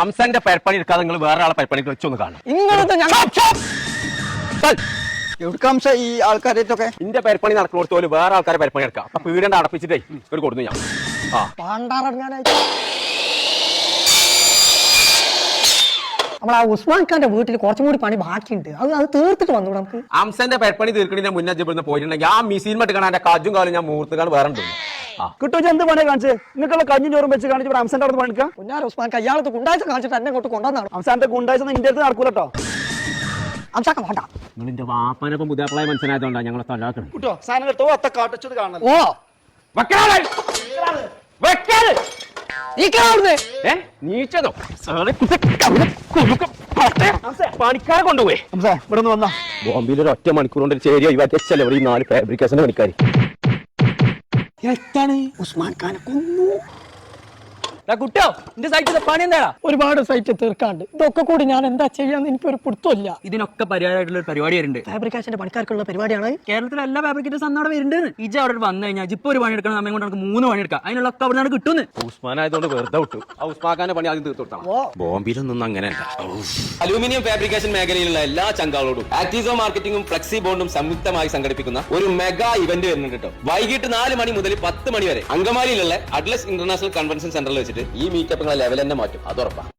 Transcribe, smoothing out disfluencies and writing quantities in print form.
അംസന്റെ പെരപ്പണി എടുക്കാതെ നിങ്ങൾ വേറെ ആളെ പെരപ്പണി വെച്ചൊന്ന് കാണണം. എവിടുക്കാംശ ഈ ആൾക്കാരൊക്കെ എന്റെ പെരപ്പണി നടക്കുന്നിടത്ത് പോലും വേറെ ആൾക്കാരെ പെരപ്പണി എടുക്കാം. അപ്പൊ വീടിന്റെ അടപ്പിച്ചിട്ടേ ഒരു കൊടുന്നു ഞാൻ. നമ്മളെ ഉസ്മാൻ ഖാന്റെ വീട്ടിൽ കുറച്ചും കൂടി പണി ബാക്കിയുണ്ട്. അത് തീർത്തിട്ട് വന്നു നമുക്ക്. അംസന്റെ പെരപ്പണി തീർക്കണേ മുന്നേ ഇവിടുന്ന് പോയിട്ടുണ്ടെങ്കിൽ ആ മിസീൻ മട്ട് കാണാൻ എന്റെ കജ്ജും കാലും ഞാൻ മുഹൂർത്തക്കാണ് വേറെ ഉണ്ട്. കിട്ടോ എന്ത് പണിയെ കാണിച്ച് നിങ്ങൾക്കുള്ള കഞ്ഞും ചോറും വെച്ച് കാണിച്ച് അംസന്റെ അവിടെ പണിക്കാം. കുഞ്ഞാറ് ഉസ്മാൻ ഖാൻ ഇയാളത്ത് ഗുണ്ടാഴ്ച കാണിച്ചിട്ട് എന്നെ ഇങ്ങോട്ട് കൊണ്ടുവന്നാണ്. അംസാന്റെ ഗുണ്ടാഴ്ച ഇന്ത്യ അടുത്ത് നടക്കൂലട്ടോ. അംസാക്ക വേണ്ട. നിങ്ങളുടെ വാപ്പനപ്പം പുതിയപ്പളായി മനസ്സിലായതുകൊണ്ടാണ് ഞങ്ങളെ തല്ലാക്കണം. കിട്ടോ സാധനം കേട്ടോ അത്ത കാട്ടച്ചത് കാണണം. ഓ പണിക്കാരെ കൊണ്ടുപോയി ഇവിടെ വന്നാ ബോംബെയിൽ ഒരു ഒറ്റ മണിക്കൂർ കൊണ്ട് ചേരി ഒഴിവാക്കിയല്ലേ ഇവിടെ ഈ 4 ഫാബ്രിക്കേഷന്റെ പണിക്കാർ. എത്താണ് ഉസ്മാൻ ഖാനെ കൊന്നു. കുട്ടോ എന്റെ സൈറ്റിലെ പണി എന്താ? ഒരുപാട് സൈറ്റ് തീർക്കാണ്ട്. ഇതൊക്കെ കൂടി ഞാൻ എന്താ ചെയ്യാന്ന് എനിക്കൊരു പിടുത്തമില്ല. ഇതിനൊക്കെ പരിഹാരമായിട്ടുള്ള ഒരു പരിപാടി വരുന്നുണ്ട്. ഫാബ്രിക്കേഷന്റെ പണിക്കാർക്കുള്ള പരിപാടിയാണ്. കേരളത്തിലെ എല്ലാ ഫാബ്രിക്കേറ്റേഴ്സ് അന്ന് അവിടെ വരുന്നുണ്ട്. ഇജ അവിടെ വന്നു കഴിഞ്ഞാൽ ഇപ്പൊ ഒരു പണി എടുക്കണം, സമയം കൊണ്ട് നമുക്ക് 3 പണി എടുക്കാം. അതിനുള്ള ഒക്കെ അവിടെ നിന്ന് കിട്ടുന്നു. ഉസ്മാൻ ആയതുകൊണ്ട് വെറുതെ വിട്ടു. ആ ഉസ്മാഖാന്റെ പണി ആദ്യം തീർത്തു കൊടുക്കണം. ബോംബെയിലൊന്നും അങ്ങനെയല്ല. അലൂമിനിയം ഫാബ്രിക്കേഷൻ മേഖലയിലുള്ള എല്ലാ ചങ്കാളോടും ആക്ടീസോ മാർക്കറ്റിംഗും ഫ്ലെക്സി ബോണ്ടും സംയുക്തമായി സംഘടിപ്പിക്കുന്ന ഒരു മെഗാ ഇവന്റ് വരുന്നുണ്ട് കേട്ടോ. വൈകിട്ട് 4 മണി മുതൽ 10 മണി വരെ അങ്കമാലിയിലുള്ള അഡ്ലസ് ഇന്റർനാഷണൽ കൺവെൻഷൻ സെന്ററിൽ വെച്ചിട്ട് ഈ മീറ്റപ്പുകളെ ലെവൽ തന്നെ മാറ്റും. അത് ഉറപ്പാണ്.